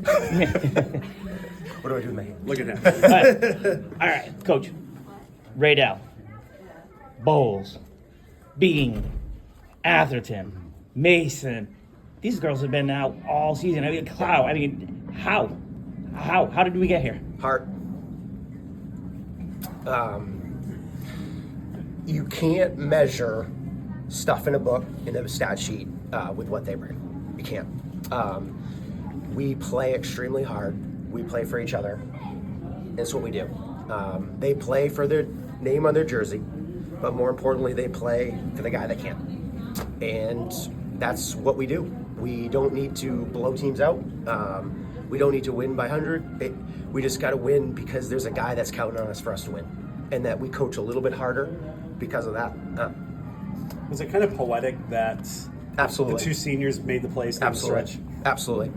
What do I do with my hand? Look at that. All right, Coach. Radell, Bowles, Bean, Atherton, Mason. These girls have been out all season. I mean, Cloud. I mean, how? How did we get here? Heart. You can't measure stuff in a book, in a stat sheet, with what they bring. You can't. We play extremely hard. We play for each other. That's what we do. They play for their name on their jersey, but more importantly, they play for the guy that can't. And that's what we do. We don't need to blow teams out. We don't need to win by 100. We just got to win because there's a guy that's counting on us for us to win. And that we coach a little bit harder because of that. Was it kind of poetic that Absolutely. the two seniors made the plays down the stretch? Absolutely.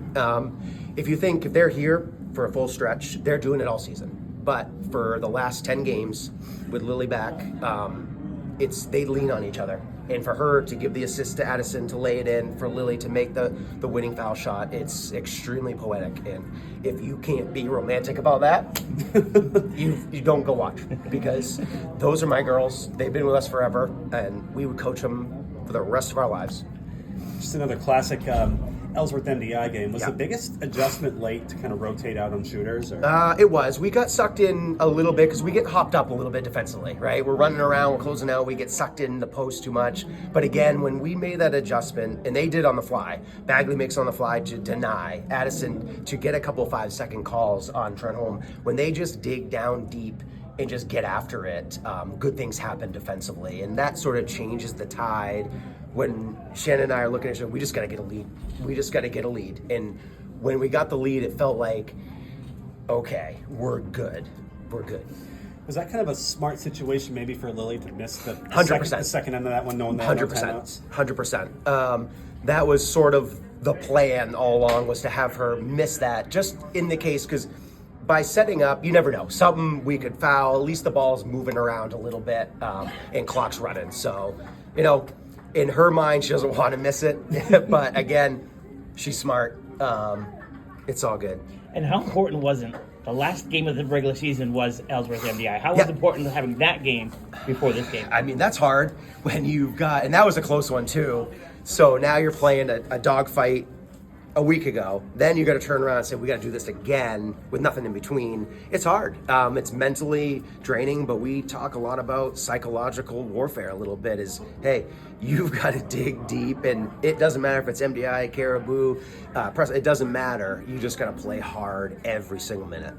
If they're here for a full stretch, they're doing it all season. But for the last 10 games with Lily back, they lean on each other. And for her to give the assist to Addison to lay it in, for Lily to make the winning foul shot, it's extremely poetic. And if you can't be romantic about that, you don't go watch. Because those are my girls. They've been with us forever, and we would coach them for the rest of our lives. Just another classic Ellsworth MDI game. Was the biggest adjustment late to kind of rotate out on shooters? Or? It was. We got sucked in a little bit because we get hopped up a little bit defensively, right? We're running around, we're closing out, we get sucked in the post too much. But again, when we made that adjustment, and they did on the fly, Bagley makes on the fly to deny, Addison to get a couple 5-second calls on Trent Holm. When they just dig down deep and just get after it, good things happen defensively. And that sort of changes the tide. When Shannon and I are looking at each other, we just got to get a lead. We just got to get a lead. And when we got the lead, it felt like, okay, we're good. We're good. Was that kind of a smart situation maybe for Lily to miss the 100%. Second end of that one, knowing that 100%. 100%. That was sort of the plan all along, was to have her miss that, just in the case, because by setting up, you never know. Something we could foul, at least the ball's moving around a little bit, and clock's running. So, in her mind, she doesn't want to miss it. But again, she's smart. It's all good. And how important wasn't the last game of the regular season was Ellsworth MDI? How was important having that game before this game? I mean, that's hard when you've got, and that was a close one too. So now you're playing a dogfight a week ago. Then you got to turn around and say, we got to do this again with nothing in between. It's hard. It's mentally draining, but we talk a lot about psychological warfare a little bit is, hey, you've got to dig deep, and it doesn't matter if it's MDI, Caribou, Press, it doesn't matter. You just got to play hard every single minute.